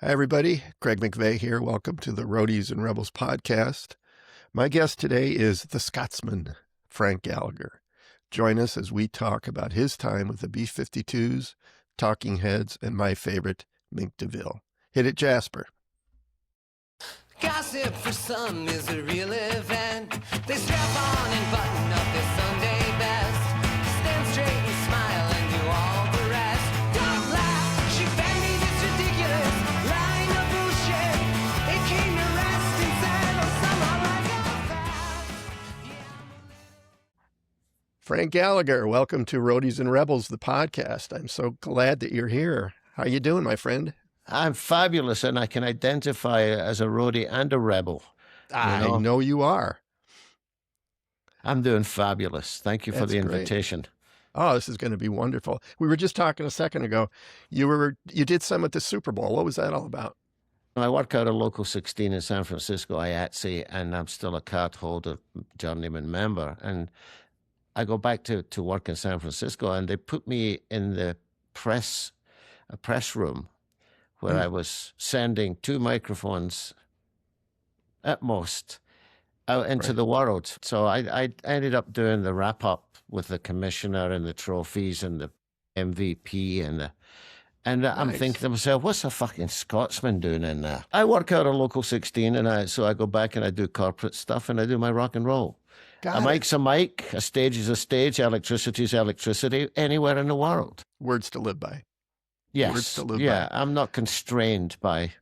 Hi, everybody. Craig McVeigh here. Welcome to the Roadies and Rebels podcast. My guest today is the Scotsman, Frank Gallagher. Join us as we talk about his time with the B-52s, Talking Heads, and my favorite, Mink DeVille. Hit it, Jasper. Gossip for some is a real event. They strap on and button up their Sunday best. Stand straight and smile and do all the rest. Don't laugh, she bandied this ridiculous line of bullshit. It came to rest and said, oh, somehow life got fast. Frank Gallagher, welcome to Roadies and Rebels, the podcast. I'm so glad that you're here. How you doing, my friend? I'm fabulous, and I can identify as a roadie and a rebel. I know you are. I'm doing fabulous. Thank you for the invitation. Oh, this is going to be wonderful. We were just talking a second ago. You did some at the Super Bowl. What was that all about? I work out a Local 16 in San Francisco, IATSE, and I'm still a card holder, journeyman member. And I go back to work in San Francisco, and they put me in the press room where I was sending 2 microphones at most out into the world. So I ended up doing the wrap-up with the commissioner and the trophies and the MVP and I'm thinking to myself, what's a fucking Scotsman doing in there? I work out a Local 16, and so I go back and I do corporate stuff and I do my rock and roll. A mic's a mic, a stage is a stage, electricity is electricity, anywhere in the world. Words to live by. Yes. Words to live by. I'm not constrained by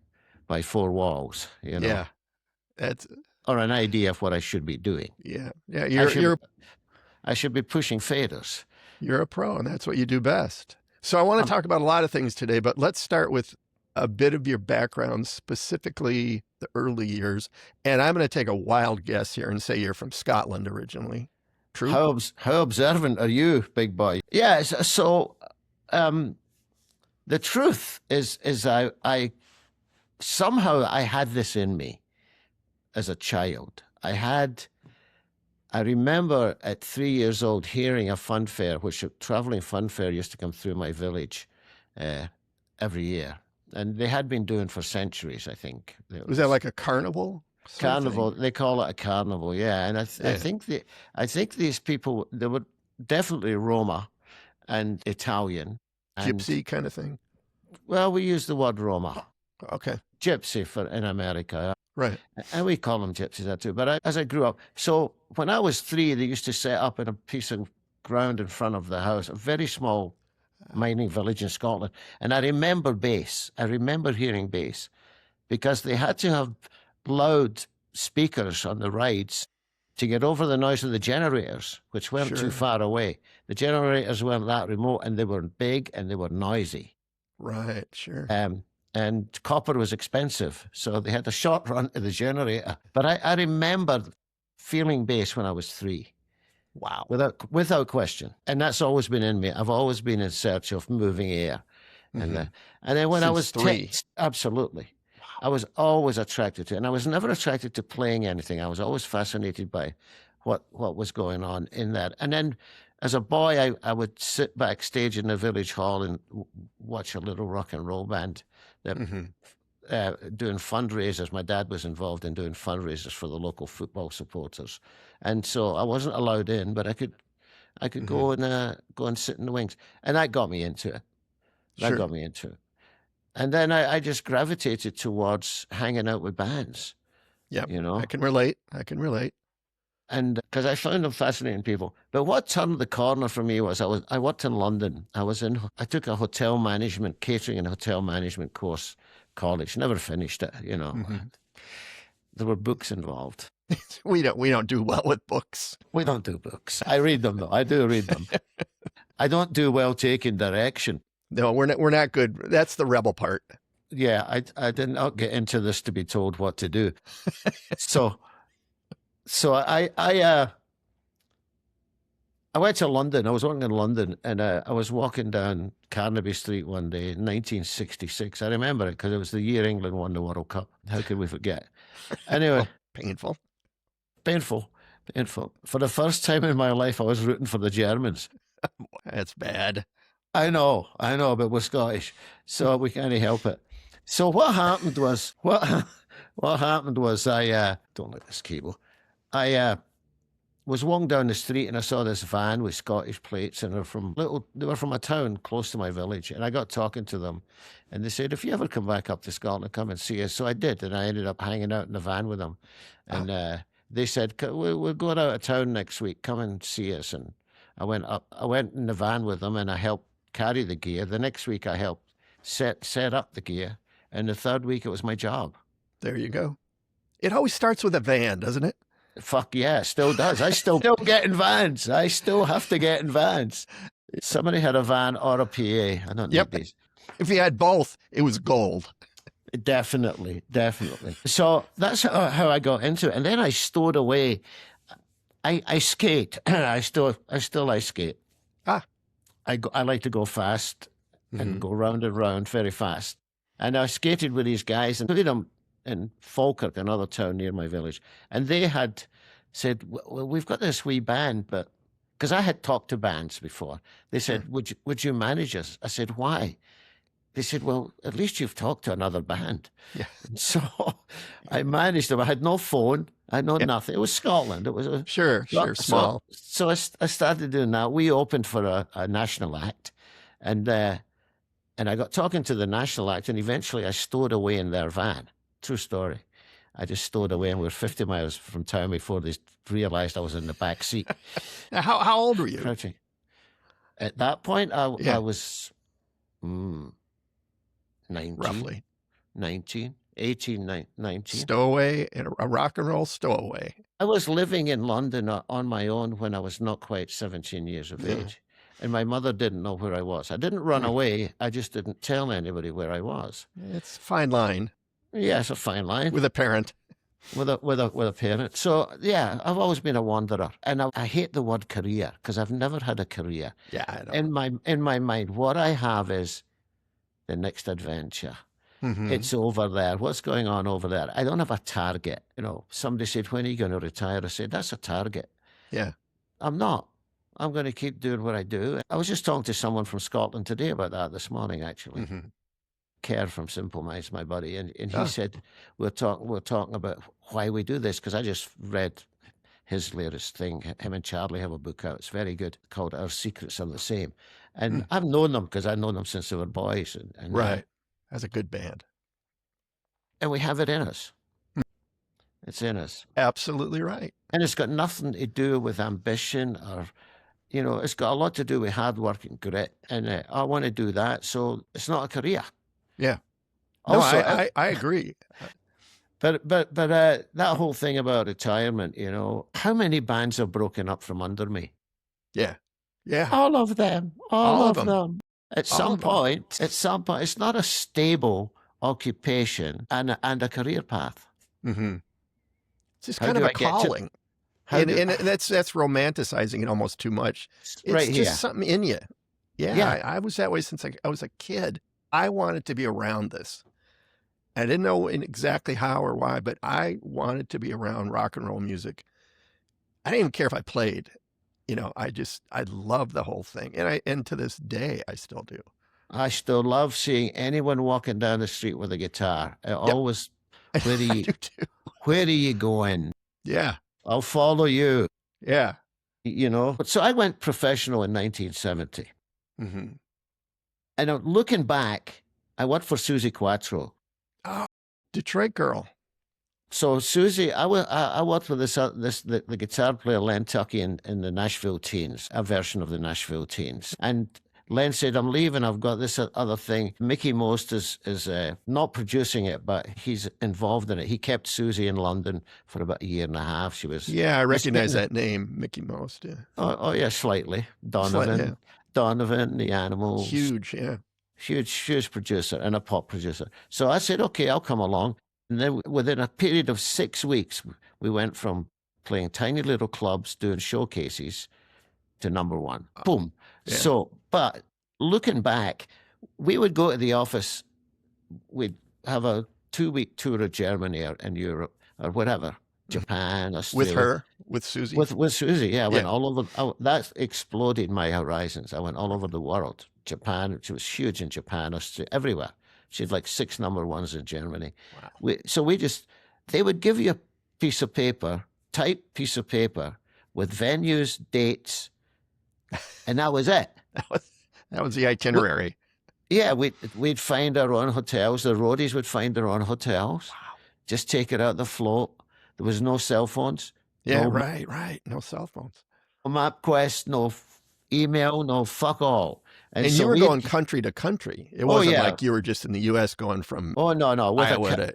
4 walls, you know. Yeah. Or an idea of what I should be doing. Yeah. I should be pushing faders. You're a pro, and that's what you do best. So I want to talk about a lot of things today, but let's start with a bit of your background, specifically the early years. And I'm going to take a wild guess here and say you're from Scotland originally. True? How observant are you, big boy? Yeah, so the truth is I somehow I had this in me as a child. I remember at 3 years old hearing a fun fair, which a traveling fun fair used to come through my village every year. And they had been doing for centuries, I think. Was that like a carnival? Carnival, they call it a carnival, yeah. And I think these people, they were definitely Roma and Italian. Gypsy kind of thing? Well, we use the word Roma. Okay. Gypsy in America. Right. And we call them gypsies, that too. But as I grew up, so when I was 3, they used to set up in a piece of ground in front of the house, a very small mining village in Scotland. And I remember bass. I remember hearing bass because they had to have loud speakers on the rides to get over the noise of the generators, which weren't too far away. The generators weren't that remote, and they were big and they were noisy. Right, sure. And copper was expensive, so they had a short run to the generator. But I remember feeling bass when I was 3. Wow. Without question. And that's always been in me. I've always been in search of moving air. And then when I was 3. Absolutely. Wow. I was always attracted to it. And I was never attracted to playing anything. I was always fascinated by what was going on in that. And then as a boy, I would sit backstage in the village hall and watch a little rock and roll band that doing fundraisers. My dad was involved in doing fundraisers for the local football supporters, and so I wasn't allowed in, but I could go and sit in the wings, and that got me into it. And then I just gravitated towards hanging out with bands. Yeah, you know, I can relate. And because I found them fascinating people. But what turned the corner for me was I worked in London. I took a hotel management, catering and hotel management course, college. Never finished it, you know. There were books involved. We don't do well with books. We don't do books. I read them though. I do read them. I don't do well taking direction. No, we're not good. That's the rebel part. Yeah, I did not get into this to be told what to do. So I went to London. I was working in London, and I was walking down Carnaby Street one day in 1966. I remember it because it was the year England won the World Cup. How could we forget? Anyway. Painful. For the first time in my life, I was rooting for the Germans. That's bad. I know, but we're Scottish, so we can't help it. So what happened was what happened was I don't like this cable. I was walking down the street and I saw this van with Scottish plates, and they were from a town close to my village, and I got talking to them, and they said, if you ever come back up to Scotland, come and see us. So I did, and I ended up hanging out in the van with them, and they said, we're going out of town next week, come and see us. And I went in the van with them, and I helped carry the gear. The next week I helped set up the gear, and the third week it was my job. There you go. It always starts with a van, doesn't it? Fuck yeah, it still does. I still get in vans. I still have to get in vans. Somebody had a van or a PA. I don't need these. If you had both, it was gold. Definitely. So that's how I got into it. And then I stowed away. I skate. I still ice skate. I like to go fast and go round and round very fast. And I skated with these guys, and them in Falkirk, another town near my village, and they had said, well, we've got this wee band, but because I had talked to bands before, they said, would you manage us? I said, why? They said, well, at least you've talked to another band. Yeah. And so I managed them. I had no phone. I had nothing. It was Scotland. It was sure, small. So I started doing that. We opened for a national act, and I got talking to the national act, and eventually I stowed away in their van. True story. I just stowed away, and we were 50 miles from town before they realized I was in the back seat. Now, how old were you? Crouching. At that point, I was 19. Roughly. 19. Stowaway, and a rock and roll stowaway. I was living in London on my own when I was not quite 17 years of age. And my mother didn't know where I was. I didn't run away. I just didn't tell anybody where I was. It's a fine line. Yeah, it's a fine line. With a parent. With a parent. So, yeah, I've always been a wanderer. And I hate the word career because I've never had a career. Yeah, I know. In my mind, what I have is the next adventure. It's over there. What's going on over there? I don't have a target. Somebody said, when are you going to retire? I said, that's a target. Yeah. I'm not. I'm going to keep doing what I do. I was just talking to someone from Scotland today about that this morning, actually. Kerr from Simple Minds, my buddy, and he said, we're talking about why we do this, because I just read his latest thing. Him and Charlie have a book out. It's very good, called Our Secrets Are the Same. And I've known them because I've known them since they were boys. And right. That's a good band. And we have it in us. It's in us. Absolutely right. And it's got nothing to do with ambition or, it's got a lot to do with hard work and grit. And I want to do that. So it's not a career. Yeah. No, also, I agree. But that whole thing about retirement, how many bands have broken up from under me? Yeah. Yeah. All of them. All of them. At some point, it's not a stable occupation and a career path. It's just kind of a calling. And that's romanticizing it almost too much. It's just something in you. Yeah. I was that way since I was a kid. I wanted to be around this. I didn't know exactly how or why, but I wanted to be around rock and roll music. I didn't even care if I played. I love the whole thing. And to this day, I still do. I still love seeing anyone walking down the street with a guitar. I always, where are you going? Yeah. I'll follow you. Yeah. So I went professional in 1970. And looking back, I worked for Susie Quattro. Oh, Detroit girl. So Susie, I worked with the guitar player Len Tucky in the Nashville Teens, a version of the Nashville Teens. And Len said, I'm leaving, I've got this other thing. Mickey Most is not producing it, but he's involved in it. He kept Susie in London for about a year and a half. She was... Yeah, I recognize that name, Mickey Most. Yeah. Oh yeah, slightly. Donovan, the Animals. Huge, yeah. Huge producer and a pop producer. So I said, okay, I'll come along. And then within a period of 6 weeks, we went from playing tiny little clubs, doing showcases, to number one. Boom. Yeah. So, but looking back, we would go to the office, we'd have a 2-week tour of Germany or in Europe or whatever, Japan, Australia. With Susie? With Susie, yeah. I went all over. That exploded my horizons. I went all over the world. Japan, which was huge in Japan, Australia, everywhere. She had like 6 number ones in Germany. Wow. They would give you a piece of paper, typed piece of paper with venues, dates, and that was it. That was the itinerary. Yeah, we'd find our own hotels. The Roadies would find their own hotels. Wow. Just take it out the float. There was no cell phones. Yeah, no, right. No cell phones. No MapQuest, no email, no fuck all. And so you were going country to country. It wasn't like you were just in the U.S. going from no. With Iowa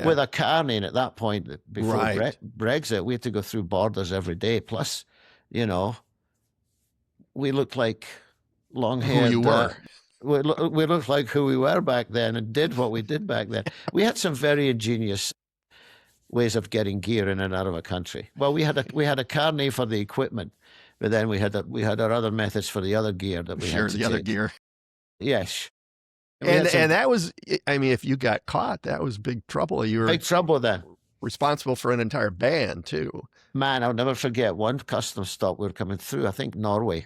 with a car name at that point, before Right. Brexit, we had to go through borders every day. Plus, we looked like long-haired. Who you were. We looked like who we were back then and did what we did back then. We had some very ingenious ways of getting gear in and out of a country. Well, we had a car name for the equipment, but then we had our other methods for the other gear that we had to the other take. gear. Yes. And that was, I mean, if you got caught, that was big trouble. You were big trouble then. Responsible for an entire band too. Man, I'll never forget one customs stop we were coming through. I think Norway.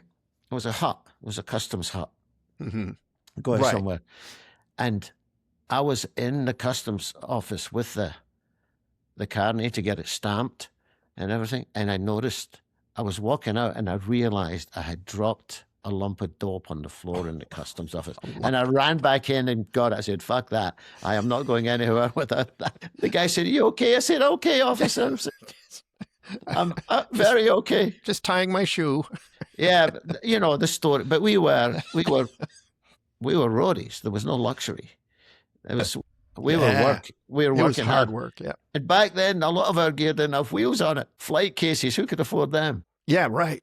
It was a hut. It was a customs hut. Mm-hmm. Going Right. somewhere. And I was in the customs office with the carnet to get it stamped and everything. And I noticed, I was walking out and I realized I had dropped a lump of dope on the floor in the customs office. And I ran back in and I said, fuck that. I am not going anywhere without that. The guy said, you okay? I said, okay, officer. I'm very okay. Just tying my shoe. Yeah, the story. But we were roadies. There was no luxury. We were working hard work. Yeah. And back then, a lot of our gear didn't have wheels on it. Flight cases, who could afford them? Yeah, right.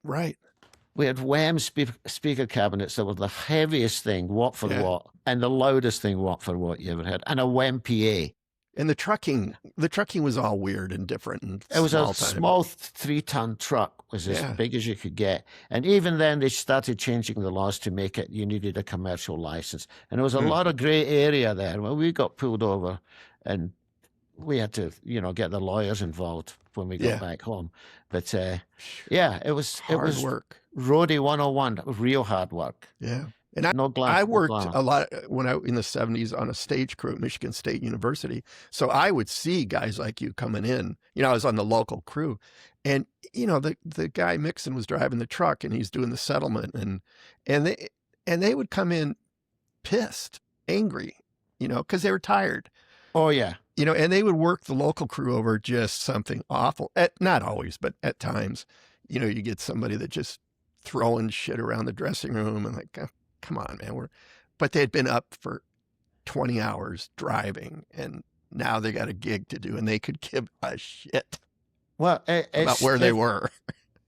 We had WEM speaker cabinets that were the heaviest thing, watt for watt, and the loudest thing, watt for watt, you ever had, and a WEM PA. And the trucking was all weird and different. And it was a small 3-ton truck, was as big as you could get. And even then, they started changing the laws to make it, you needed a commercial license. And there was a lot of gray area there. Well, we got pulled over and we had to, get the lawyers involved when we got back home. But it was hard work. Roadie 101, real hard work. Yeah. And I worked a lot when in the 70s on a stage crew at Michigan State University. So I would see guys like you coming in. I was on the local crew. And, the guy Mixon was driving the truck and he's doing the settlement. And they would come in pissed, angry, because they were tired. Oh, yeah. And they would work the local crew over just something awful. Not always, but at times, you get somebody that just throwing shit around the dressing room and like, come on, man. But they had been up for 20 hours driving and now they got a gig to do and they could give a shit about where they were.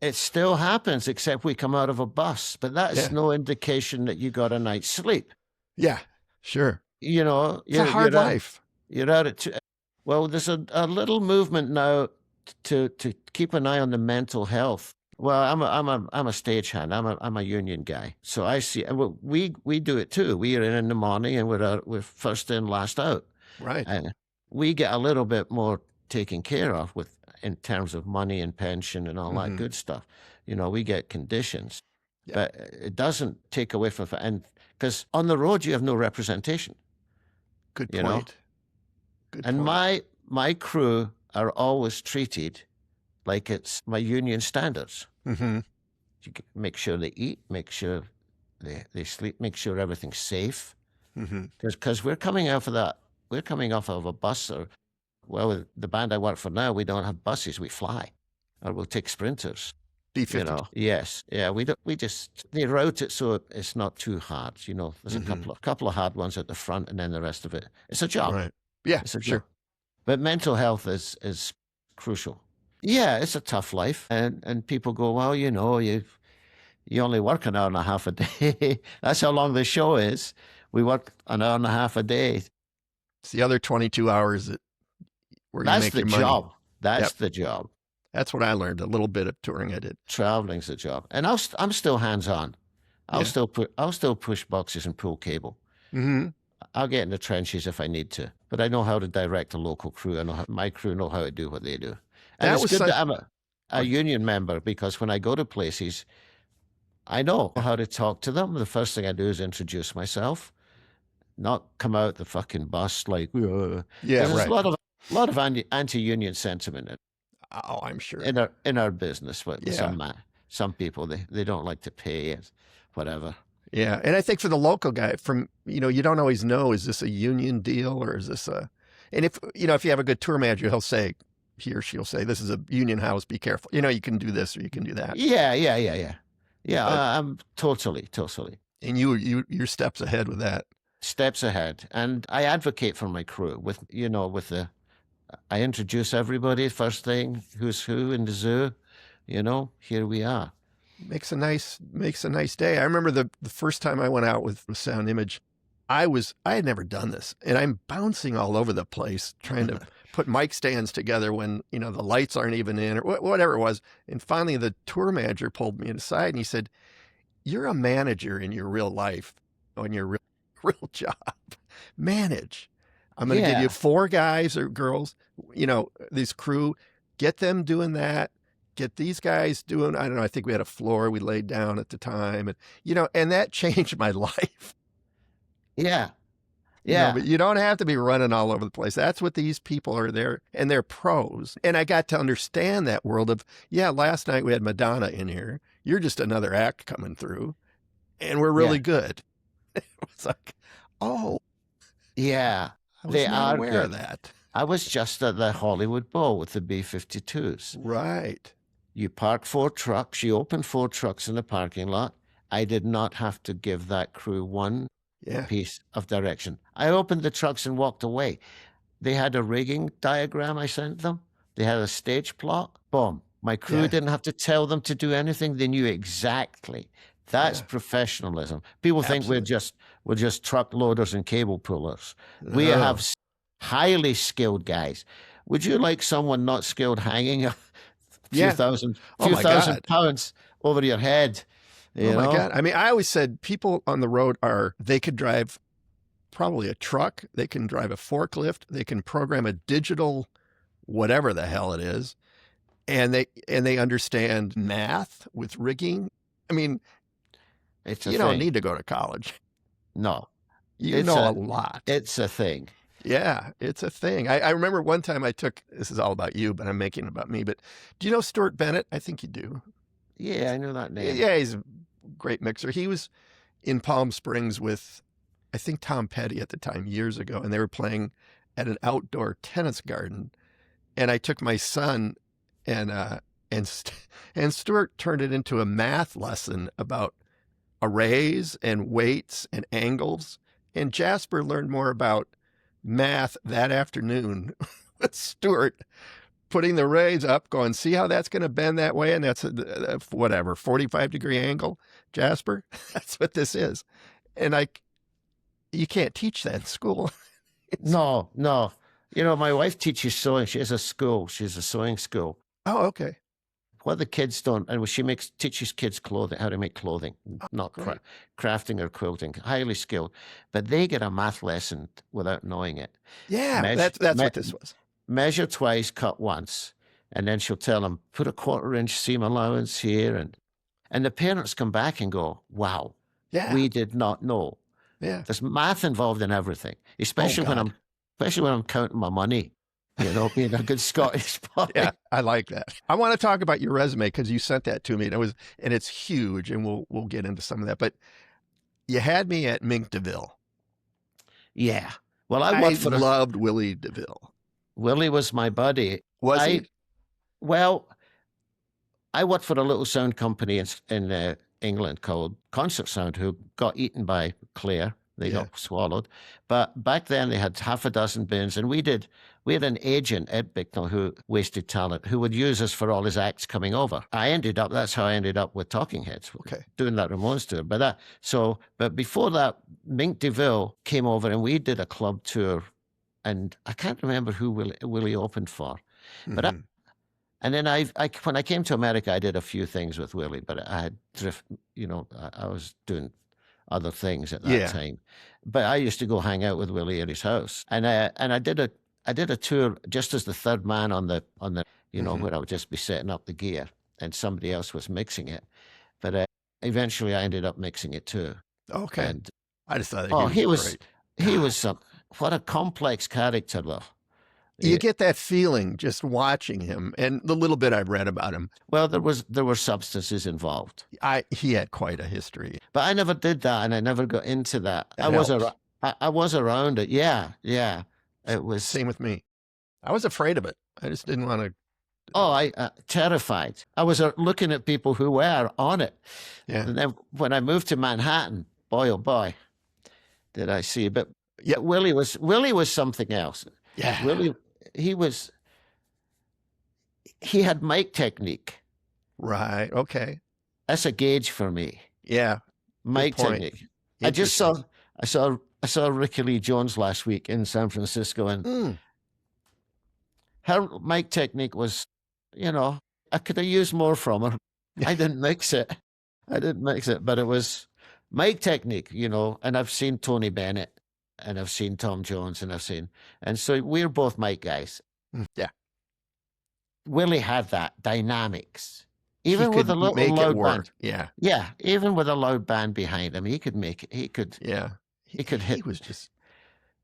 It still happens, except we come out of a bus, but that's no indication that you got a night's sleep. Yeah, sure. It's a hard life. You're out at well, there's a little movement now to keep an eye on the mental health. Well, I'm a stagehand. I'm a union guy, so I see. We do it too. We are in the morning, and we're first in, last out. Right. And we get a little bit more taken care of in terms of money and pension and all that good stuff. We get conditions, but it doesn't take away from and because on the road you have no representation. Good point. Good and point. my crew are always treated like it's my union standards. Mm-hmm. You make sure they eat, make sure they sleep, make sure everything's safe. Because we're coming off of that. We're coming off of a bus. With the band I work for now, we don't have buses. We fly, or we'll take sprinters. B-52s. Yes, yeah. They route it so it's not too hard. There's a couple of hard ones at the front, and then the rest of it. It's a job. Right. Yeah, it's a sure. job. But mental health is crucial. Yeah, it's a tough life. And people go, well, you only work an hour and a half a day. That's how long the show is. We work an hour and a half a day. It's the other 22 hours where you make your money. Job. That's the job. That's what I learned. A little bit of touring I did. Traveling's the job. And I'm still hands-on. I'll still push boxes and pull cable. Mm-hmm. I'll get in the trenches if I need to. But I know how to direct a local crew. My crew know how to do what they do. And it's good that I'm a union member, because when I go to places, I know how to talk to them. The first thing I do is introduce myself. not come out the fucking bus like, Yeah, there's right. a lot of anti-union sentiment Oh, I'm sure. in our business. With Yeah. some people, they don't like to pay it, whatever. Yeah. And I think for the local guy, you don't always know, is this a union deal or is this and if you have a good tour manager, he or she'll say, this is a union house, be careful. You can do this or you can do that. Yeah. Yeah, But- I'm totally. And you're steps ahead with that. Steps ahead. And I advocate for my crew I introduce everybody first thing, who's who in the zoo, here we are. Makes a nice day. I remember the first time I went out with Sound Image, I had never done this, and I'm bouncing all over the place trying to put mic stands together when the lights aren't even in or whatever it was. And finally, the tour manager pulled me aside and he said, "You're a manager in your real life, on your real job. Manage. I'm going to give you 4 guys or girls, this crew, get them doing that." Get these guys doing, I don't know, I think we had a floor we laid down at the time. And, and that changed my life. Yeah. But you don't have to be running all over the place. That's what these people are there, and they're pros. And I got to understand that world of, last night we had Madonna in here. You're just another act coming through, and we're really good. It was like, oh. Yeah. I was not aware of that. I was just at the Hollywood Bowl with the B-52s. Right. You park 4 trucks. You open 4 trucks in the parking lot. I did not have to give that crew one piece of direction. I opened the trucks and walked away. They had a rigging diagram I sent them. They had a stage plot. Boom. My crew didn't have to tell them to do anything. They knew exactly. That's professionalism. People think we're just truck loaders and cable pullers. We have highly skilled guys. Would you like someone not skilled hanging a few thousand pounds over your head? You know? My God. I mean, I always said people on the road they could drive probably a truck, they can drive a forklift, they can program a digital whatever the hell it is, and they understand math with rigging. I mean, you don't need to go to college. No. You know a lot. It's a thing. Yeah, it's a thing. I remember one time this is all about you, but I'm making it about me, but do you know Stuart Bennett? I think you do. Yeah, I know that name. Yeah, he's a great mixer. He was in Palm Springs with, I think, Tom Petty at the time, years ago, and they were playing at an outdoor tennis garden. And I took my son, and Stuart turned it into a math lesson about arrays and weights and angles. And Jasper learned more about math that afternoon with Stuart putting the rays up, going, see how that's going to bend that way? And that's a 45-degree angle, Jasper. That's what this is. And you can't teach that in school. No. My wife teaches sewing. She has a school. She's a sewing school. Oh, okay. What the kids don't, and she teaches kids clothing, how to make clothing, not crafting or quilting, highly skilled. But they get a math lesson without knowing it. Yeah, that's what this was. Measure twice, cut once. And then she'll tell them, put a 1/4-inch seam allowance here. And the parents come back and go, wow, we did not know. Yeah. There's math involved in everything, especially when I'm counting my money. Being a good Scottish boy. Yeah, I like that. I want to talk about your resume because you sent that to me, and it's huge, and we'll get into some of that. But you had me at Mink DeVille. Yeah. Well, I loved Willie DeVille. Willie was my buddy. Was he? Well, I worked for a little sound company in England called Concert Sound, who got eaten by Claire. They got swallowed. But back then they had 6 bins, and we had an agent, Ed Bicknell, who wasted talent, who would use us for all his acts coming over. That's how I ended up with Talking Heads, doing that Ramones tour. But before that, Mink DeVille came over and we did a club tour, and I can't remember who Willie opened for. Mm-hmm. But and then when I came to America, I did a few things with Willie, but I had I was doing other things at that time. But I used to go hang out with Willie at his house, and I did a tour just as the third man on the where I would just be setting up the gear and somebody else was mixing it. But eventually I ended up mixing it too. Okay. And I just thought he was great. he was some, what a complex character, though. You get that feeling just watching him, and the little bit I've read about him. Well, there were substances involved. He had quite a history. But I never did that, and I never got into that. I was around it. Yeah. It was same with me. I was afraid of it. I just didn't want to. Oh, I terrified. I was looking at people who were on it. Yeah. And then when I moved to Manhattan, boy oh boy, did I see. But yeah, Willie was something else. Yeah. Willie, he had mic technique. Right. Okay. That's a gauge for me. Yeah. Mic technique. I saw Ricky Lee Jones last week in San Francisco, and her mic technique was, I could have used more from her. I didn't mix it. But it was mic technique, and I've seen Tony Bennett and I've seen Tom Jones and so we're both mic guys. Yeah. Willie had that dynamics. Even with a little loud band. Yeah. Yeah. Even with a loud band behind him, he could make it. He could hit.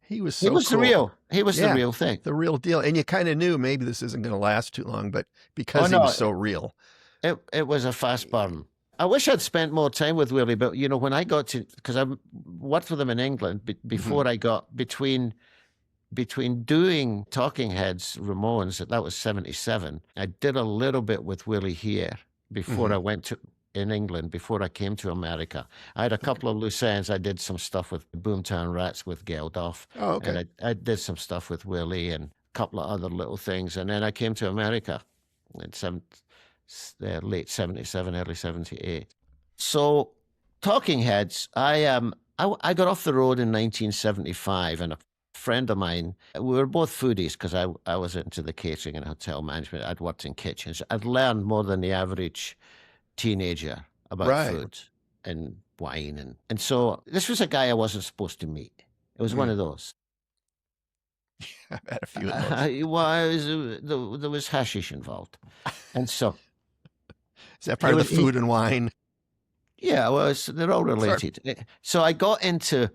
He was the real. He was the real thing. The real deal. And you kind of knew maybe this isn't going to last too long, but because he was so real. It was a fast burn. I wish I'd spent more time with Willie, but when I got to, because I worked with him in England before I got between doing Talking Heads, Ramones, that was 1977. I did a little bit with Willie here before I went to in England, before I came to America. I had a couple of loose ends. I did some stuff with Boomtown Rats with Geldof. Oh, okay. And I did some stuff with Willie and a couple of other little things. And then I came to America in late 77, early 78. So Talking Heads, I got off the road in 1975, and a friend of mine, we were both foodies because I was into the catering and hotel management. I'd worked in kitchens. I'd learned more than the average teenager about food and wine. And so this was a guy I wasn't supposed to meet. It was one of those. I've had a few of those. There was hashish involved. And so... Is that part of the food and wine? Yeah, well, they're all related. Sure. So I got into...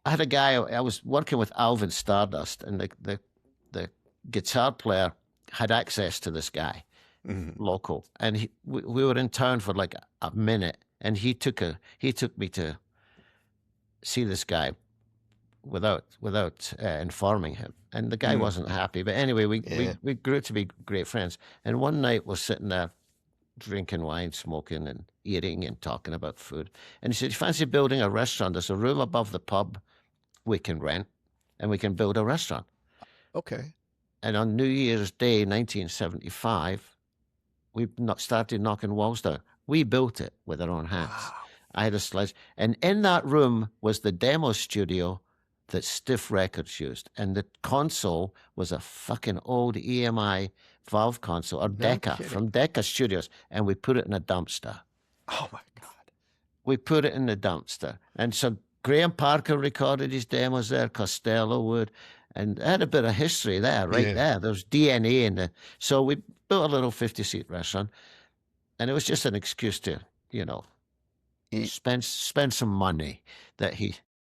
I had a guy, I was working with Alvin Stardust, and the guitar player had access to this guy, local. And we were in town for like a minute, and he took me to see this guy without informing him. And the guy wasn't happy. But anyway, we grew to be great friends. And one night we're sitting there drinking wine, smoking and eating and talking about food. And he said, "You fancy building a restaurant? There's a room above the pub we can rent, and we can build a restaurant." Okay. And on New Year's Day, 1975, we started knocking walls down. We built it with our own hands. Wow. I had a sledge. And in that room was the demo studio that Stiff Records used. And the console was a fucking old EMI valve console, or Decca, from Decca Studios. And we put it in a dumpster. Oh, my God. We put it in the dumpster. And so Graham Parker recorded his demos there, Costello would, and I had a bit of history there, there. There's DNA in it. So we built a little 50-seat restaurant, and it was just an excuse to, spend some money that he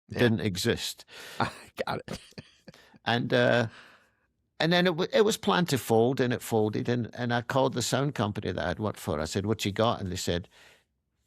didn't exist. I got it. And then it was planned to fold, and it folded, and I called the sound company that I'd worked for. I said, "What you got?" And they said,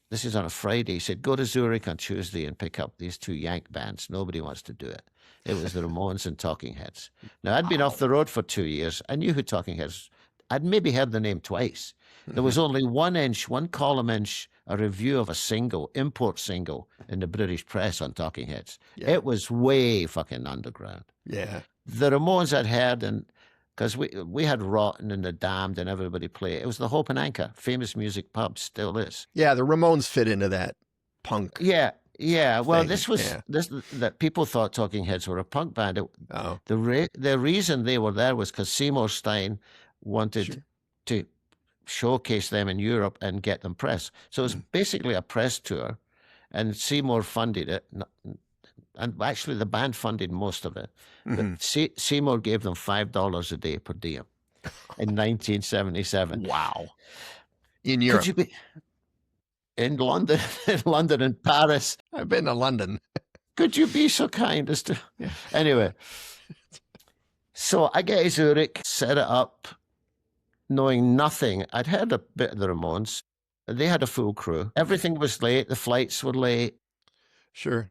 "This is on a Friday." He said, "Go to Zurich on Tuesday and pick up these two Yank bands. Nobody wants to do it." It was the Ramones and Talking Heads. Now, I'd been off the road for 2 years. I knew who Talking Heads. I'd maybe heard the name twice. There was only one column inch, a review of a single, import single, in the British press on Talking Heads. Yeah. It was way fucking underground. Yeah. The Ramones I'd heard, and because we had Rotten and The Damned and everybody play. It was the Hope and Anchor, famous music pub, still is. Yeah, the Ramones fit into that punk. Yeah. Well, this that people thought Talking Heads were a punk band. The reason they were there was because Seymour Stein wanted to showcase them in Europe and get them press. So it was basically a press tour, and Seymour funded it. And actually, the band funded most of it. But Seymour gave them $5 a day per diem in 1977. Wow! In Europe, in London, and Paris. I've been to London. Could you be so kind as to... Yeah. Anyway, so I get to Zurich, set it up, knowing nothing. I'd heard a bit of the Ramones. They had a full crew. Everything was late. The flights were late. Sure.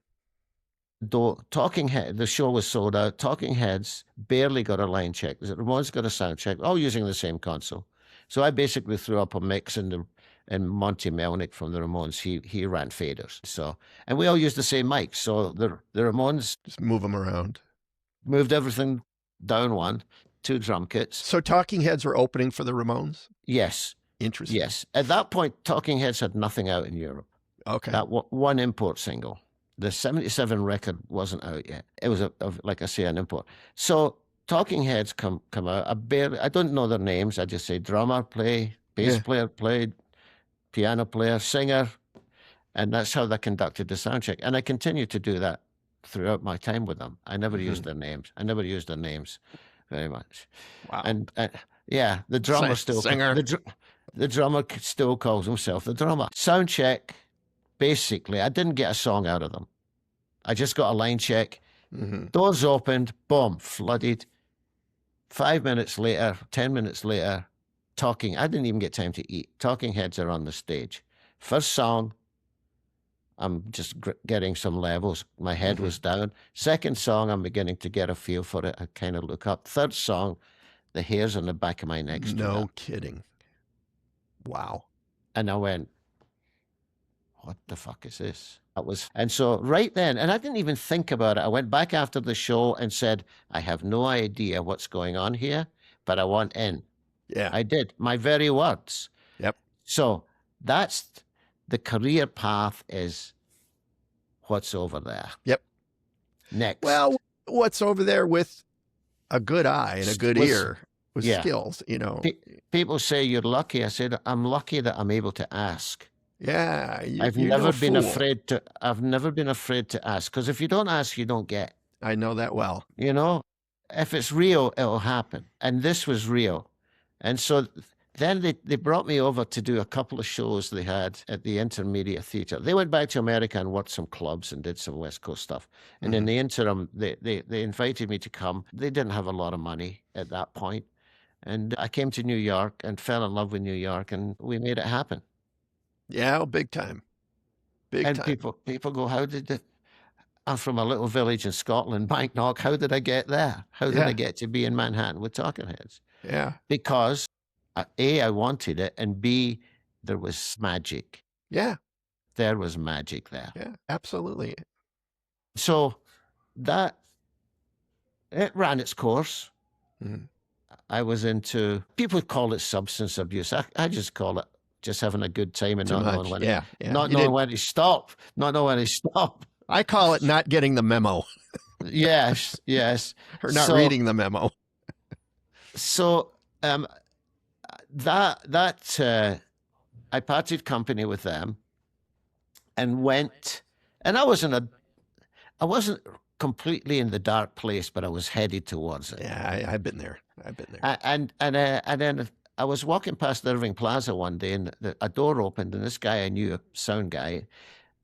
Though the show was sold out. Talking Heads barely got a line check. The Ramones got a sound check, all using the same console. So I basically threw up a mix and Monty Melnick from the Ramones, he ran faders. So, and we all used the same mics. So the Ramones just move them around. Moved everything down one, 2 drum kits. So Talking Heads were opening for the Ramones? Yes. Interesting. Yes. At that point, Talking Heads had nothing out in Europe. Okay. That one import single. The 77 record wasn't out yet. It was, like I say, an import. So Talking Heads come out. I don't know their names. I just say drummer, play, bass player, played, piano player, singer. And that's how they conducted the sound check. And I continued to do that throughout my time with them. I never used their names. I never used their names very much. Wow. And yeah, the drummer singer. The drummer still calls himself the drummer. Sound check, basically, I didn't get a song out of them. I just got a line check. Doors opened, boom, flooded. 5 minutes later, 10 minutes later, talking. I didn't even get time to eat. Talking Heads are on the stage. First song, I'm just getting some levels. My head was down. Second song, I'm beginning to get a feel for it. I kind of look up. Third song, the hairs on the back of my neck. No kidding. Wow. And I went, what the fuck is this? And so right then, and I didn't even think about it. I went back after the show and said, I have no idea what's going on here, but I want in. Yeah. I did. My very words. Yep. So that's the career path, is what's over there. Yep. Next. Well, what's over there with a good eye and a good ear with skills, you know. People say you're lucky. I said, I'm lucky that I'm able to ask. Yeah. I've never been afraid to ask, because if you don't ask, you don't get. I know that well. You know, if it's real, it'll happen. And this was real. And so then they brought me over to do a couple of shows they had at the Intermedia Theatre. They went back to America and worked some clubs and did some West Coast stuff. And in the interim, they invited me to come. They didn't have a lot of money at that point. And I came to New York and fell in love with New York, and we made it happen. Yeah, big time. Big time. And people go, how did it? I'm from a little village in Scotland, Banknock. How did I get there? How did I get to be in Manhattan with Talking Heads? Yeah. Because A, I wanted it, and B, there was magic. Yeah. There was magic there. Yeah, absolutely. So it ran its course. I was into, people call it substance abuse. I just call it just having a good time and not knowing when to stop. Not knowing when to stop. I call it not getting the memo. Yes. Or not reading the memo. So I parted company with them and went, and I wasn't completely in the dark place, but I was headed towards it. Yeah, I've been there. And then I was walking past Irving Plaza one day, and a door opened, and this guy I knew, a sound guy,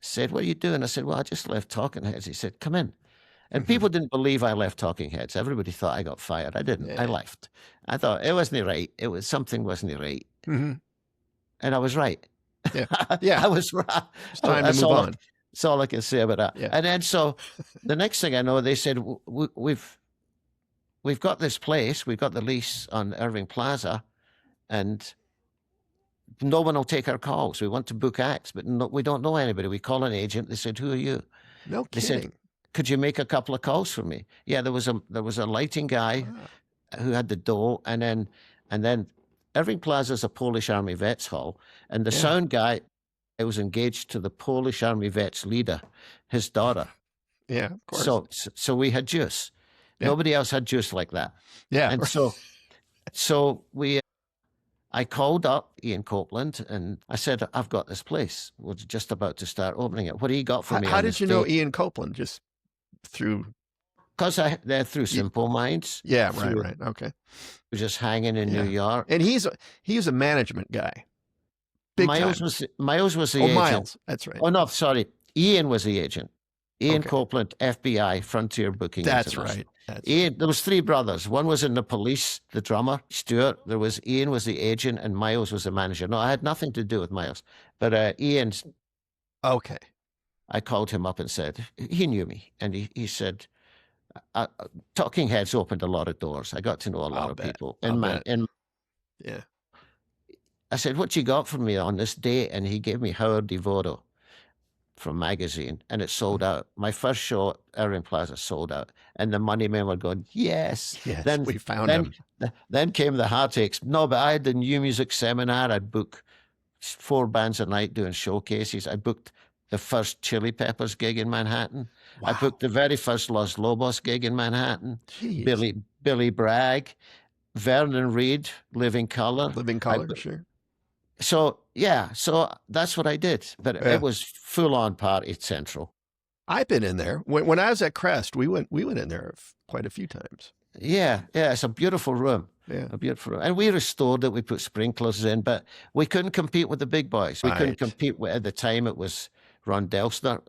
said, "What are you doing?" I said, "Well, I just left Talking Heads." He said, "Come in." And people didn't believe I left Talking Heads. Everybody thought I got fired. I didn't. I left. I thought it wasn't right. Something wasn't right. And I was right. Yeah. I was right. It's time to move on. That's all I can say about that. Yeah. And then so the next thing I know, they said, we've got this place. We've got the lease on Irving Plaza, and no one will take our calls. We want to book acts, but we don't know anybody. We call an agent. They said, "Who are you?" No kidding. They said, "Could you make a couple of calls for me?" Yeah, there was a lighting guy who had the dough, and then Irving Plaza is a Polish Army Vets Hall, and the sound guy, I was engaged to the Polish Army Vets leader, his daughter. Yeah, of course. So we had juice. Yeah. Nobody else had juice like that. Yeah, and so I called up Ian Copeland and I said, "I've got this place. We're just about to start opening it. What do you got for me?" How did you know Ian Copeland? Just through? Because they're through Simple Minds. Yeah, right. Okay. Just hanging in New York. And he's a management guy. Big Miles time. was the agent. Miles. That's right. Oh, no, sorry. Ian was the agent. Ian Okay. Copeland, FBI, Frontier Booking That's International. right. That's Ian, there was three brothers. One was in the police, the drummer, Stuart. There was Ian was the agent, and Miles was the manager. No, I had nothing to do with Miles, but Ian, okay. I called him up and said he knew me, and he said, Talking Heads opened a lot of doors. I got to know a lot I'll of bet. people. I'll bet. Yeah. I said, "What you got for me on this date?" And he gave me Howard Devoto from Magazine, and it sold out. My first show at Irving Plaza sold out, and the money men were going, "Yes." Yes, Then we found him. Then came the heartaches. No, but I had the new music seminar. I'd book 4 bands a night doing showcases. I booked the first Chili Peppers gig in Manhattan. Wow. I booked the very first Los Lobos gig in Manhattan. Jeez. Billy Bragg, Vernon Reid, Living Color. Living Color, sure. So that's what I did. But Yeah. it was full on party central. I've been in there. When I was at Crest, we went in there quite a few times. Yeah, it's a beautiful room. Yeah. A beautiful room. And we restored it. We put sprinklers in, but we couldn't compete with the big boys. We couldn't Right. compete with, at the time, it was Ron Delster.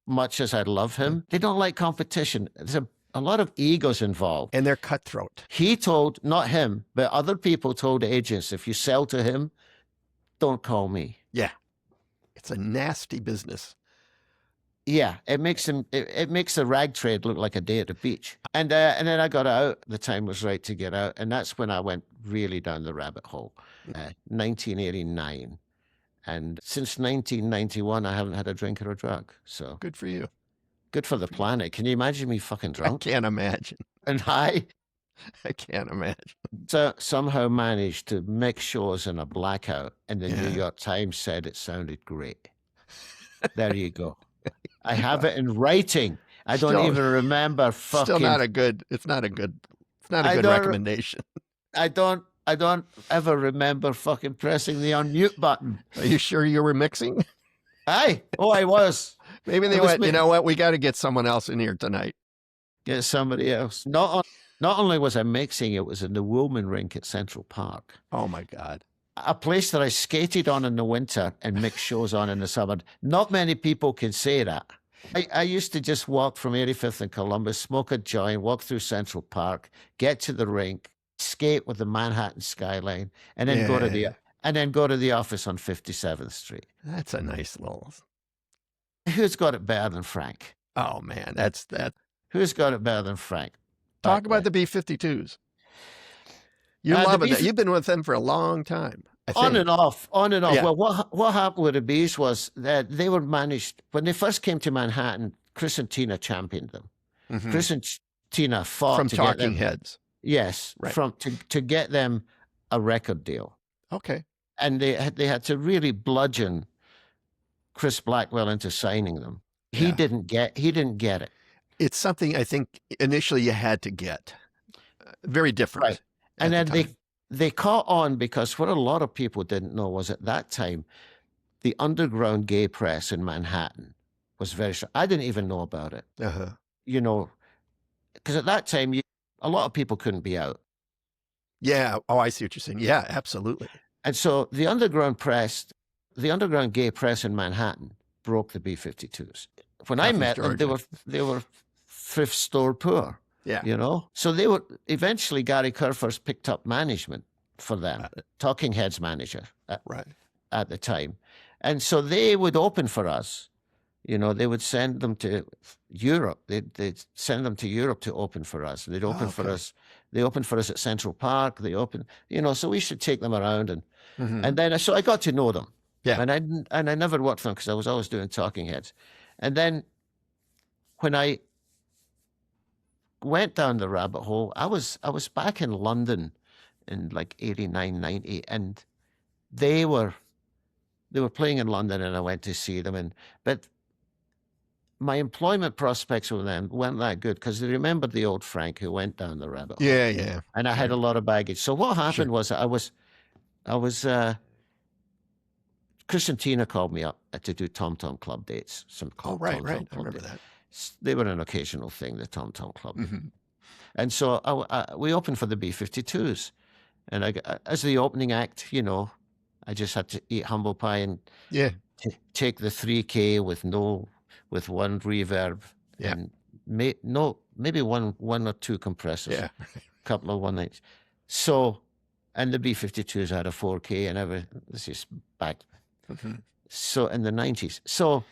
Much as I love him, they don't like competition. There's a lot of egos involved. And they're cutthroat. He told, not him, but other people told agents, if you sell to him, don't call me. Yeah. It's a nasty business. Yeah, it makes the rag trade look like a day at the beach. And then I got out. The time was right to get out, and that's when I went really down the rabbit hole. 1989, and since 1991, I haven't had a drink or a drug. So Good for you. good for the planet. Can you imagine me fucking I drunk can't imagine. and high? I can't imagine. So somehow managed to make shows in a blackout, and the New Yeah. York Times said it sounded great. There you go. I have it in writing. I don't Still- even remember fucking. Still not a good. It's not a good I don't- recommendation. I don't ever remember fucking pressing the unmute button. Are you sure you were mixing? Aye. Oh, I was. Maybe they It was went, me. you know what? We got to get someone else in here tonight. Get somebody else. Not only was I mixing, it was in the Woolman Rink at Central Park. Oh my God. A place that I skated on in the winter and mixed shows on in the summer. Not many people can say that. I used to just walk from 85th and Columbus, smoke a joint, walk through Central Park, get to the rink, skate with the Manhattan skyline, and then go to the office on 57th Street. That's a nice little. Who's got it better than Frank? Oh man, that's that. Who's got it better than Frank? Talk about the B-52s. You're the loving it. B- You've been with them for a long time. I think. On and off. Yeah. Well, what happened with the Bees was that they were managed when they first came to Manhattan. Chris and Tina championed them. Mhm. Chris and Tina fought From to get Talking them. Heads. Yes, Right. to get them a record deal, Okay. and they had to really bludgeon Chris Blackwell into signing them. He Yeah. didn't get it. It's something I think initially you had to get. Very different. Right. And at then the time. they caught on because what a lot of people didn't know was at that time, the underground gay press in Manhattan was very strong. I didn't even know about it, Uh-huh. you know, because at that time, a lot of people couldn't be out. Yeah. Oh, I see what you're saying. Yeah, absolutely. And so the underground gay press in Manhattan broke the B-52s. When I Southeast met them, Georgia. they were thrift store poor. Yeah. You know, so they were eventually Gary Kerfers picked up management for them, Got it. Talking Heads manager Right. at the time, and so they would open for us. You know, they would send them to Europe. They'd send them to Europe to open for us. They'd open for okay. us. They opened for us at Central Park. They opened, you know, so we should take them around Mhm. and then so I got to know them. Yeah. And I never worked for them because I was always doing Talking Heads, and then when I went down the rabbit hole, I was back in London in like 89, 90, and they were playing in London, and I went to see them, but my employment prospects with them weren't that good because they remembered the old Frank who went down the rabbit hole. Yeah, yeah. And I had a lot of baggage. So what happened was I was Chris and Tina called me up to do Tom Tom Club dates. Oh, right. I remember that. They were an occasional thing, the Tom Tom Club. Mhm. And so we opened for the B-52s. And as the opening act, you know, I just had to eat humble pie and Yeah. take the 3K with one reverb Yeah. and maybe one or two compressors, Yeah. a couple of 190s. So, and the B-52s had a 4K and everything. This is back. Mhm. So in the 90s. So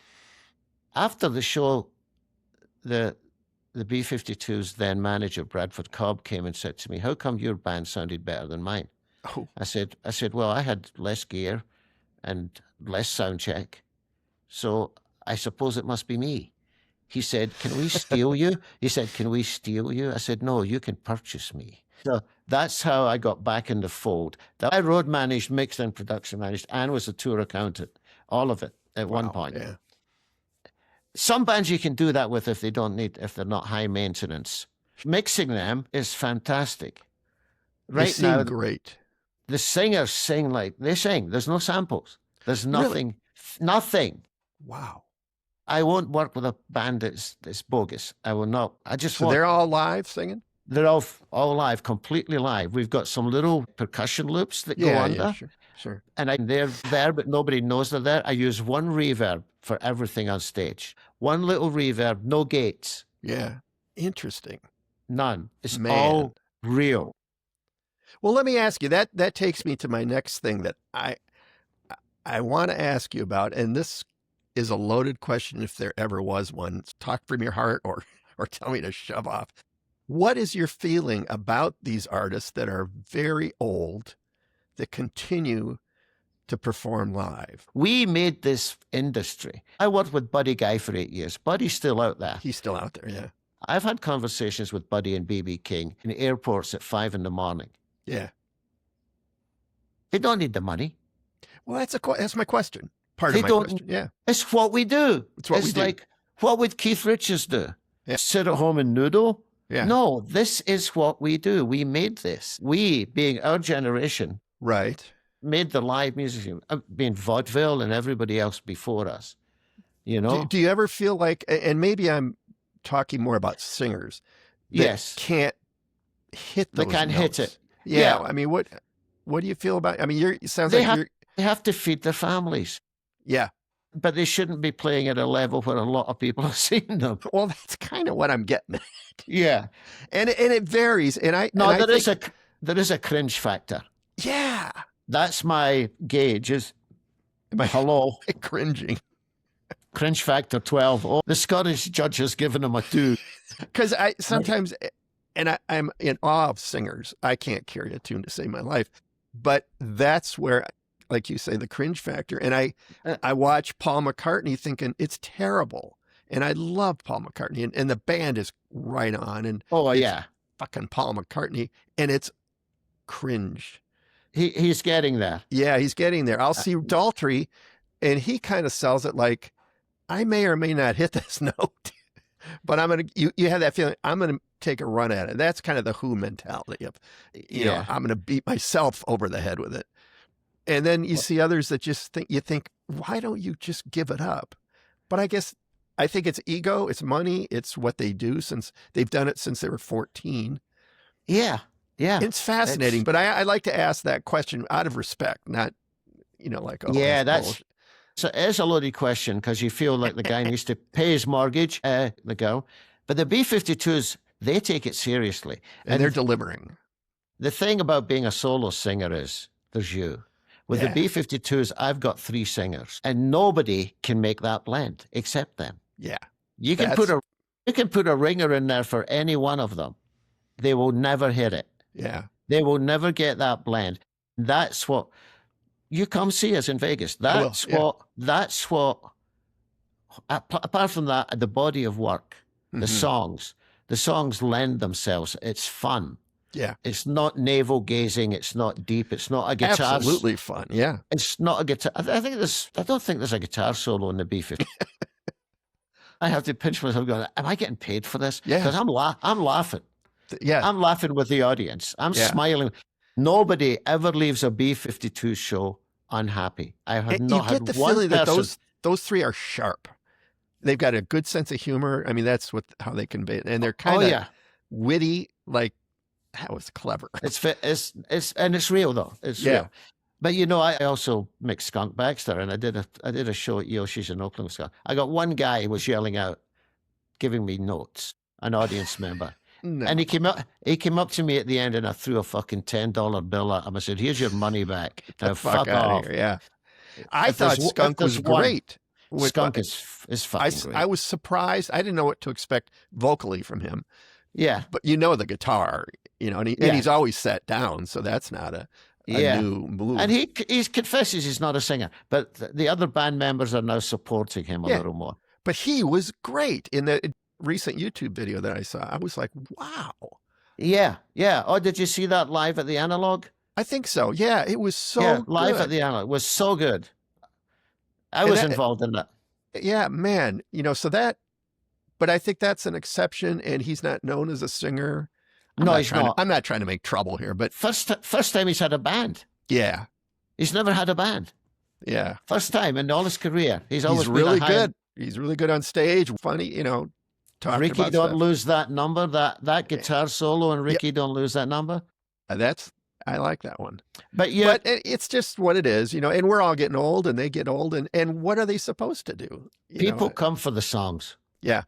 after the show, the B-52s then manager Bradford Cobb came and said to me, "How come your band sounded better than mine?" Oh, I said, well, I had less gear and less sound check, so I suppose it must be me. He said, "Can we steal you?" He said, "Can we steal you?" I said, "No, you can purchase me." So that's how I got back in the fold. I road managed, mixed and production managed, and was a tour accountant. All of it at one wow. point. Yeah. Some bands you can do that with if they're not high maintenance. Mixing them is fantastic. They Right seem now, great. the singers sing like they sing. There's no samples. There's nothing. Nothing. Wow. I won't work with a band that's bogus. I will not. I just So want. they're all live singing? They're all live, completely live. We've got some little percussion loops that go under, Yeah, sure. and they're there, but nobody knows they're there. I use one reverb for everything on stage. One little reverb, no gates, Yeah. Interesting. none. It's Man. all real. Well, let me ask you, that takes me to my next thing that I want to ask you about, and this is a loaded question if there ever was one. Talk from your heart or tell me to shove off. What is your feeling about these artists that are very old that continue to perform live? We made this industry. I worked with Buddy Guy for 8 years. Buddy's still out there. He's still out there, yeah. I've had conversations with Buddy and BB King in airports at 5 a.m. Yeah. They don't need the money. Well, that's my question. Part They of my don't- question. Yeah. It's what we do. It's what we do. Like, what would Keith Richards do? Yeah. Sit at home and noodle? Yeah. No, this is what we do. We made this. We, being our generation, Right. made the live music, being vaudeville and everybody else before us. You know? Do you ever feel like, and maybe I'm talking more about singers, that Yes. can't hit They those can't hit notes? it. Yeah. Yeah. I mean, what do you feel about? I mean, it sounds They like have- you're. They have to feed their families, Yeah. but they shouldn't be playing at a level where a lot of people are seeing them. Well, that's kind of what I'm getting at, Yeah. and it varies. And I No, and I there is a cringe factor. yeah. That's my gauge. Is Am I hello. cringing? Cringe factor 12. Oh, the Scottish judge has given him a 2. Because I sometimes, and I'm in awe of singers. I can't carry a tune to save my life, but that's where, like you say, the cringe factor. And I watch Paul McCartney thinking it's terrible, and I love Paul McCartney, and the band is right on, and Oh, it's yeah. fucking Paul McCartney, and it's cringe. He's getting there. Yeah, he's getting there. I'll see Daltrey, and he kind of sells it like, I may or may not hit this note, but I'm going to, you have that feeling, I'm going to take a run at it. That's kind of the Who mentality of, you know, Yeah. I'm going to beat myself over the head with it. And then you see others that just think, why don't you just give it up? But I think it's ego, it's money, it's what they do since they've done it since they were 14. Yeah. Yeah. It's fascinating, but I like to ask that question out of respect, not, like, oh, Yeah, that's that's so it's a loaded question because you feel like the guy needs to pay his mortgage, the girl. But the B-52s, they take it seriously. and they're delivering. The thing about being a solo singer is there's you. With Yeah. the B-52s, I've got 3 singers, and nobody can make that blend except them. Yeah. You can put a ringer in there for any one of them. They will never hit it. Yeah. They will never get that blend. That's what you come see us in Vegas. I will, yeah. That's what apart from that, the body of work, the Mhm. songs lend themselves. It's fun. Yeah. It's not navel gazing. It's not deep. It's not a guitar. Absolutely fun. Yeah. It's not a guitar. I don't think there's a guitar solo in the B-50. I have to pinch myself going, am I getting paid for this? Yeah. Because I'm laughing. Yeah. I'm laughing with the audience. I'm Yeah. smiling. Nobody ever leaves a B-52 show unhappy. I have And not you had get the one feeling that person. those 3 are sharp. They've got a good sense of humor. I mean, that's how they convey it. And they're kind Oh of yeah, witty, like, that was clever. it's real though. It's Yeah. real. But I also mixed Skunk Baxter, and I did a show at Yoshi's in Oakland, Wisconsin. I got one guy who was yelling out, giving me notes, an audience member. No. And he came up to me at the end, and I threw a fucking $10 bill at him. I said, "Here's your money back. Now fuck outta off." here. Yeah. I If thought there's- Skunk if there's was one- great. Skunk is fucking great. I was surprised. I didn't know what to expect vocally from him. Yeah. But the guitar, and he's always sat down, so that's not a new move. And he confesses he's not a singer, but the other band members are now supporting him a little more. But he was great in the recent YouTube video that I saw. I was like, wow. Yeah, yeah. Oh, did you see that live at the Analog? I think so. Yeah, it was so live good. at the Analog was so good. I was involved in that. Yeah, man. But I think that's an exception, and he's not known as a singer. He's not. I'm not trying to make trouble here, but First time he's had a band. yeah, He's never had a band. yeah, First time in all his career. He's always been really a high- good. He's really good on stage. Funny, talking Ricky, about don't stuff. lose that number. That guitar solo, and Ricky, don't lose that number. I like that one. But yeah, But it's just what it is, and we're all getting old, and they get old, and what are they supposed to do? people come for the songs. Yeah.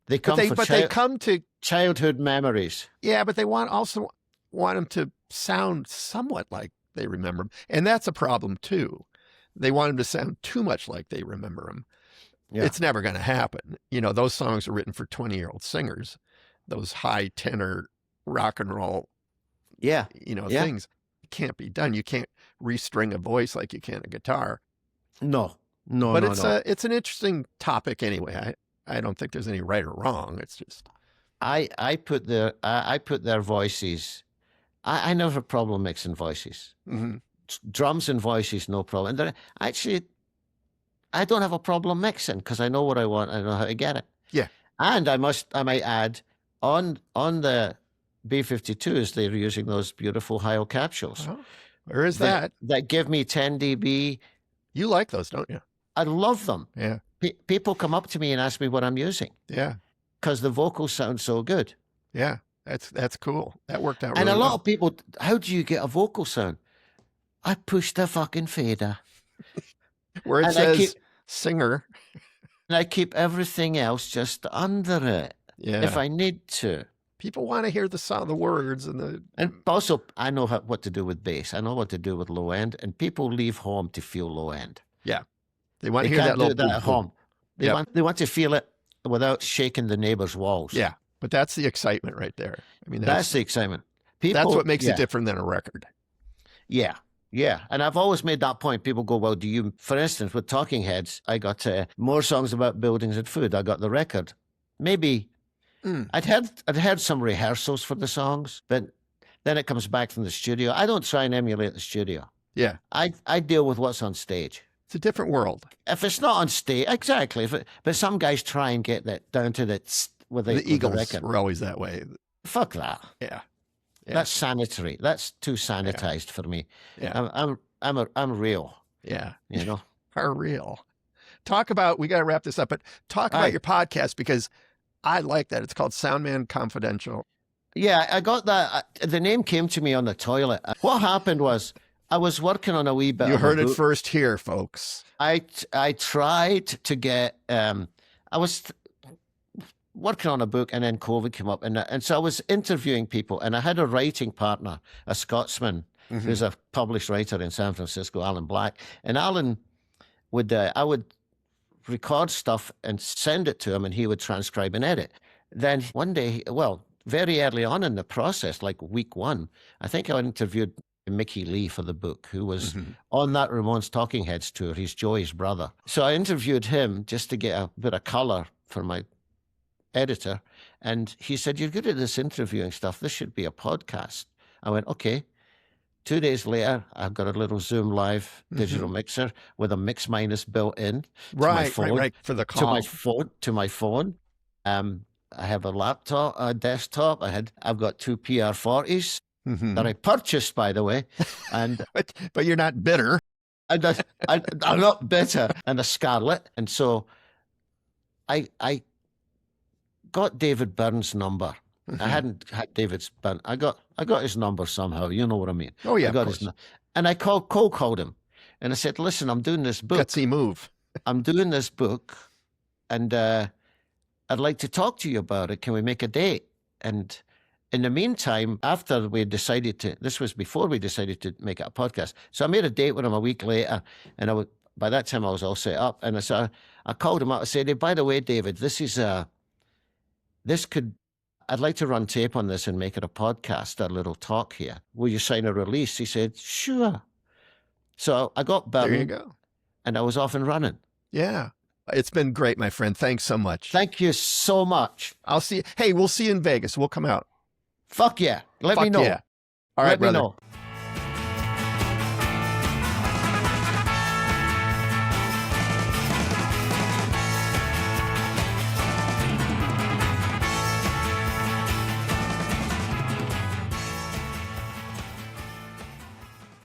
They come for they come to childhood memories. Yeah, but they also want them to sound somewhat like they remember them. And that's a problem too. They want them to sound too much like they remember them. Yeah. It's never going to happen. Those songs are written for 20-year-old singers, those high tenor rock and roll, Yeah. things. It can't be done. You can't restring a voice like you can a guitar. No. But it's an interesting topic anyway. I don't think there's any right or wrong. It's just I put their voices. I never have a problem mixing voices. mhm. Drums and voices, no problem. And actually, I don't have a problem mixing because I know what I want. I know how to get it. Yeah. And I might add on the B-52s, they're using those beautiful Hyo capsules. Oh, where is that? That give me 10 dB. You like those, don't you? I love them. Yeah. People come up to me and ask me what I'm using Yeah. because the vocals sound so good. Yeah. That's cool. That worked out And really a lot well. of people, how do you get a vocal sound? I push the fucking fader. Where it and I says singer. And I keep everything else just under it Yeah. if I need to. People want to hear the sound, the words, and And also, I know what to do with bass. I know what to do with low end. And people leave home to feel low end. they want They to hear that can't little do that boom, at boom. home. They want to feel it without shaking the neighbor's walls. Yeah. But that's the excitement right there. I mean, That's the excitement. People, that's what makes yeah, it different than a record. Yeah. Yeah. And I've always made that point. People go, well, for instance, with Talking Heads, I got more songs about buildings and food. I got the record. Maybe I'd heard some rehearsals for the songs, but then it comes back from the studio. I don't try and emulate the studio. Yeah. I deal with what's on stage. It's a different world. If it's not on stage, exactly. But some guys try and get that down to with The the Eagles record. were always that way. Fuck that. Yeah. Yeah. That's sanitary. That's too sanitized for me. Yeah. I'm real. Yeah. You know. Are real. We got to wrap this up, but talk about Aye. your podcast because I like that. It's called Soundman Confidential. Yeah, I got that. The name came to me on the toilet. What happened was I was working on a wee bit. You of a heard it book. first here, folks. I tried to get. I was working on a book, and then COVID came up, and so I was interviewing people, and I had a writing partner, a Scotsman, who's a published writer in San Francisco, Alan Black, and Alan would I would record stuff and send it to him, and he would transcribe and edit. Then one day, very early on in the process, like week one, I think I interviewed Mickey Lee for the book, who was on that Ramones Talking Heads tour. He's Joey's brother. So I interviewed him just to get a bit of color for my editor. And he said, "You're good at this interviewing stuff. This should be a podcast." I went, okay. 2 days later, I've got a little Zoom Live digital mixer with a mix minus built in to my phone. Right. For the call. To my phone. I have a laptop, a desktop. I've got two PR40s that I purchased, by the way, and but you're not bitter. I'm not bitter, and a Scarlett. And so I got David Byrne's number. I hadn't had David's Byrne. I got his number somehow. You know what I mean? Oh yeah, I got of course. and I cold called him, and I said, "Listen, I'm doing this book. Gutsy move. I'm doing this book, and I'd like to talk to you about it. Can we make a date? And in the meantime, after we decided to, this was before we decided to make it a podcast. So I made a date with him a week later, and by that time I was all set up. And I called him up and said, hey, by the way, David, I'd like to run tape on this and make it a podcast, a little talk here. Will you sign a release? He said, sure. So I got bitten. There you go. And I was off and running. Yeah. It's been great, my friend. Thanks so much. Thank you so much. Hey, we'll see you in Vegas. We'll come out. Fuck yeah. Let me know. Yeah. All right, Let brother. me know.